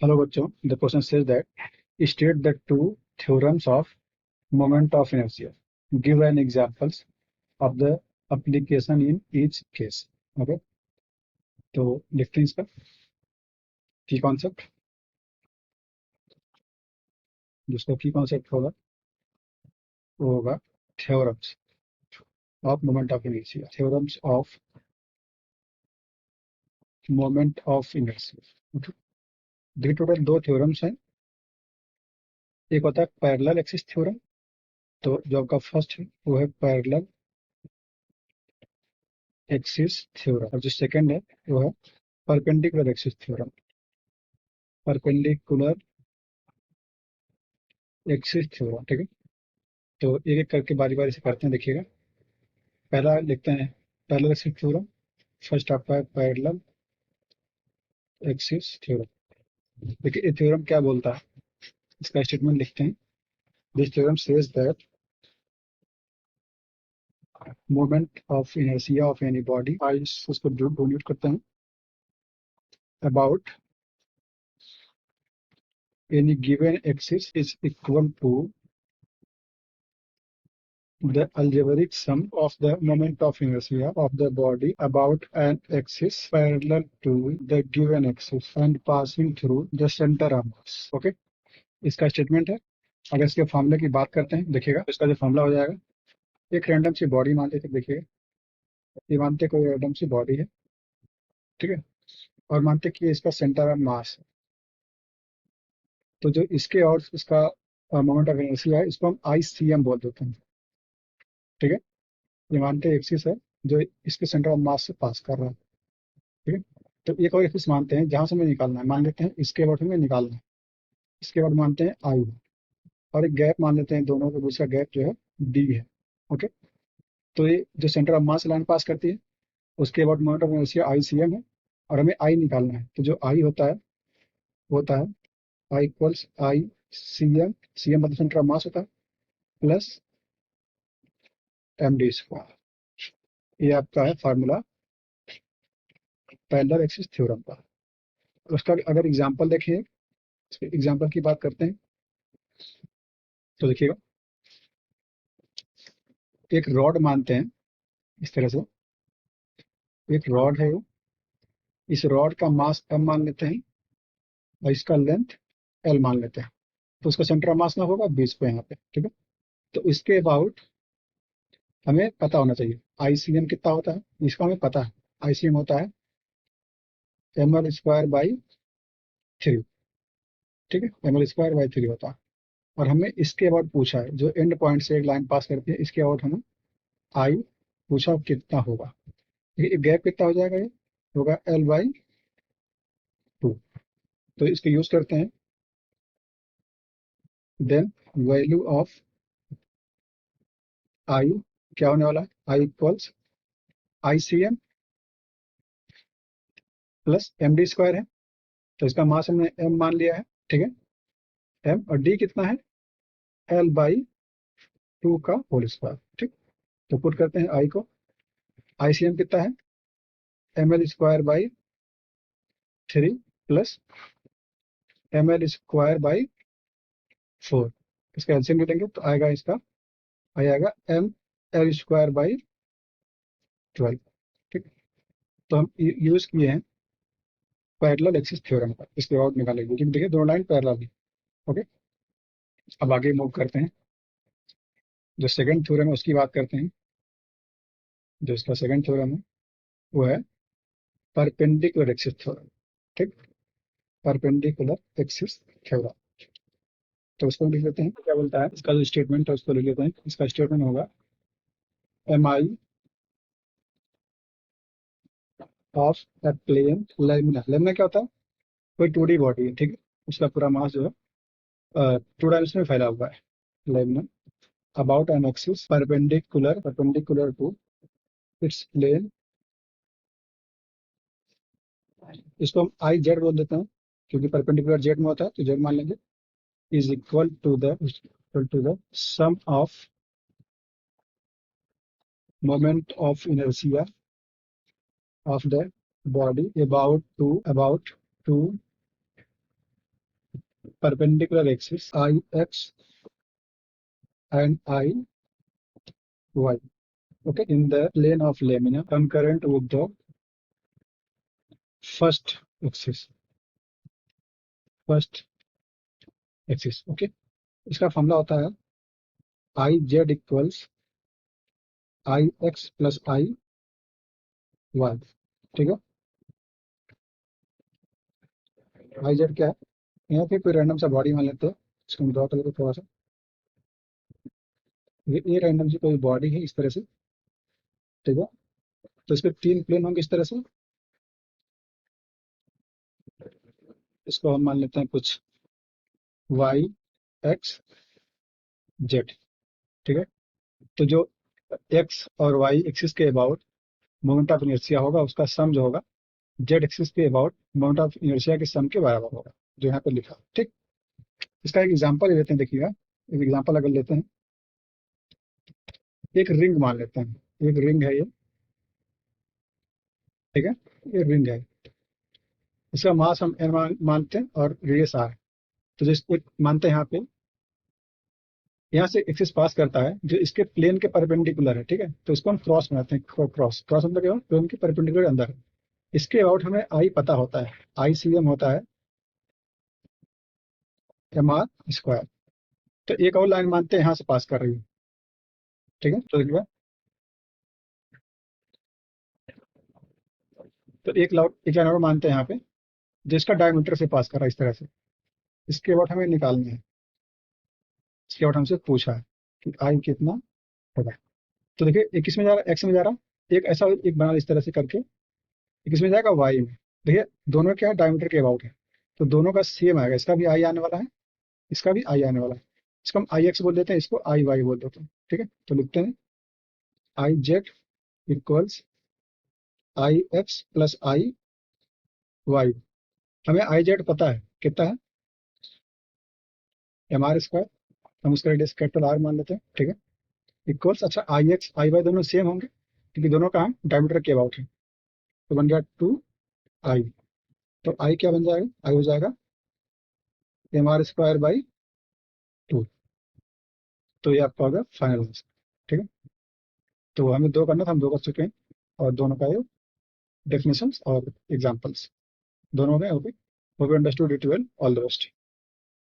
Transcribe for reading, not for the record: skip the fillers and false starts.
Hello बच्चों, the question says that state the two theorems of moment of inertia. Give an examples of the application in each case. Okay, तो लिखते हैं इसका की concept. जिसका की कॉन्सेप्ट होगा वो होगा theorems of moment of inertia. Theorems of moment of inertia. Okay. देखिए टोटल दो थ्योरम्स हैं। एक होता है पैरेलल एक्सिस थ्योरम, तो जो आपका फर्स्ट है वो है पैरेलल एक्सिस थ्योरम, और जो सेकंड है वो है perpendicular axis theorem. Perpendicular axis theorem, ठीक है। तो एक एक करके बारी बारी से करते हैं, देखिएगा। पहला लिखते हैं पैरेलल एक्सिस थ्योरम। फर्स्ट आपका है पैरेलल एक्सिस थ्योरम। देखिए ये थ्योरम क्या बोलता है, इसका स्टेटमेंट लिखते हैं। This theorem says that moment of inertia of any body, I उसको डोनेट करते हैं, about any given axis is equal to the algebraic sum of the moment of inertia of the body about an axis parallel to the given axis and passing through the center of mass. Okay, इसका statement है। अगर इसके फॉर्मूले की बात करते हैं, देखिएगा इसका जो फॉर्मूला हो जाएगा, एक रैंडम सी बॉडी मान लेते हैं। देखिएगा ये मानते हैं कोई रैंडम सी बॉडी है, ठीक है, और मानते हैं कि इसका सेंटर ऑफ मास है। तो जो इसके और इसका मोमेंट ऑफ इनर्शिया है, इसको हम ICM बोल देते हैं, ठीक है। ये मानते हैं एक्सिस है जो इसके सेंटर ऑफ मास से पास कर रहा है, ठीक है। तो एक और एक्सिस मानते हैं जहां से हमें निकालना है, मान लेते हैं इसके बाद हमें निकालना है। इसके बाद मानते हैं आई, और एक गैप मान लेते हैं, दोनों के बीच का गैप जो है डी है। ओके, तो ये जो सेंटर ऑफ मास लाइन पास करती है, उसके बाद मोमेंट ऑफ इनर्शिया ICM है, और हमें आई निकालना है। तो जो आई होता है आई इक्वल्स ICM। CM मतलब सेंटर ऑफ मास होता है, प्लस MD²। ये आपका है फार्मूला पैरेलल एक्सिस थ्योरम का। उसका अगर एग्जांपल देखें, एग्जांपल की बात करते हैं, तो देखिएगा एक रॉड मानते हैं इस तरह से। एक रॉड है वो, इस रॉड का मास m मान लेते हैं और इसका लेंथ l मान लेते हैं। तो उसका सेंटर ऑफ मास ना होगा 20 पे यहाँ पे, ठीक है। तो इसके अबाउट हमें पता होना चाहिए ICM कितना होता है। इसका हमें पता है ICM होता है ml² बाई 3, ठीक है। ml² बाई 3 होता है। और हमें इसके अबाउट पूछा है, जो एंड पॉइंट से एक लाइन पास करती है, इसके अबाउट हमें आई पूछा कितना होगा। ये गैप कितना हो जाएगा, ये होगा L/2। तो इसको यूज करते हैं। देन वैल्यू ऑफ आई क्या होने वाला है, I equals ICM plus MD² है। तो इसका मास हमने m मान लिया है, ठीक है। m और d कितना है, L/2 का होल स्क्वायर, ठीक। तो पुट करते हैं आई को। ICM कितना है, ml² by 3 plus ml² by 4। इसका एलसीएम लेंगे तो आएगा, इसका आएगा ml² बाई 12, ठीक। तो हम यूज किए हैं पैरेलल एक्सिस थ्योरम का, इसके बाद निकालेंगे, क्योंकि देखिए दोनों लाइन पैरेलल है। ओके, अब आगे मूव करते हैं। जो सेकंड थ्योरम है उसकी बात करते हैं। जो इसका सेकंड थ्योरम है वो है परपेंडिकुलर एक्सिस थ्योरम, ठीक। परपेंडिकुलर एक्सिस थ्योरम, तो उसको लिख लेते हैं। क्या बोलता है, इसका जो स्टेटमेंट है उसको लिख लेते हैं। इसका स्टेटमेंट होगा MI of a plane lamina. Lamina क्या होता है, कोई 2D बॉडी है, ठीक है। उसका पूरा मास जो है 2 डायमेंशन में फैला हुआ है, lamina, about an axis perpendicular to its plane. इसको हम IZ बोल देते हैं, क्योंकि परपेंडिकुलर जेड में होता है, तो जेड मान लेंगे। Is equal to the sum of moment of inertia of the body about two perpendicular axis Ix and Iy, okay, in the plane of lamina concurrent with the first axis, okay. इसका formula होता है Iz equals Ix plus Iy, ठीक है। Iz क्या है, यहाँ पे कोई रैंडम सा बॉडी मान लेते हैं, इसको मैं ड्रॉ कर लेते हैं थोड़ा सा। ये रैंडम सी कोई बॉडी है इस तरह से, ठीक है। तो इस पे 3 प्लेन होंगे इस तरह से, इसको हम मान लेते हैं कुछ y x z, ठीक है। तो जो x और y एक्सिस के अबाउट मोमेंट ऑफ इनर्शिया होगा, उसका सम जो होगा z एक्सिस के अबाउट मोमेंट ऑफ इनर्शिया के सम के बराबर होगा, जो यहाँ पे लिखा है, ठीक। इसका एक एग्जांपल ले लेते हैं, देखिएगा। एक एग्जांपल अगर लेते हैं, एक रिंग मान लेते हैं, एक रिंग है ये, ठीक है। ये रिंग है, इसका मास हम n मानते हैं और रेडियस r। तो जैसे एक मानते हैं यहाँ पे, यहाँ से एक्सिस पास करता है जो इसके प्लेन के परपेंडिकुलर है, ठीक है। तो इसको हम क्रॉस बनाते हैं, क्रॉस मतलब क्या, प्लेन के परपेंडिकुलर अंदर है। इसके अबाउट हमें आई पता होता है, ICM होता है mr²। तो एक और लाइन मानते हैं यहाँ से पास कर रही है, ठीक है। तो देखिए, तो एक लाइन और मानते हैं यहाँ पे, जिसका डायमीटर से पास कर रहा है इस तरह से। इसके अबाउट हमें निकालनी है, इसके अबाउट हमसे पूछा है कि आई कितना होगा। तो देखिए, एक किस में जा रहा है, एक्स में जा रहा है, एक ऐसा एक बना इस तरह से करके, एक इसमें जाएगा वाई में। देखिए दोनों क्या है, डायमीटर के अबाउट है, तो दोनों का सेम आएगा। इसका भी आई आने वाला है, इसका भी आई आने वाला है। इसको हम आई एक्स बोल देते हैं, इसको आई वाई बोल देते हैं, ठीक है। तो लिखते हैं I z equals I x plus I y. हमें आई जेड पता है कितना है, mr², हम उसका रेडियस कैपिटल आर मान लेते हैं, ठीक है। इक्वल्स, अच्छा आई एक्स आई वाई दोनों सेम होंगे क्योंकि दोनों का डायमीटर के अबाउट है, तो बन गया 2i। तो आई क्या बन जाएगा, आई हो जाएगा mr²/2। तो ये आपका होगा फाइनल आंसर, ठीक है। तो हमें 2 करना था, हम 2 कर चुके हैं, और दोनों का ये डेफिनेशंस और एग्जांपल्स दोनों में, okay. Hope you understood it well, all the best.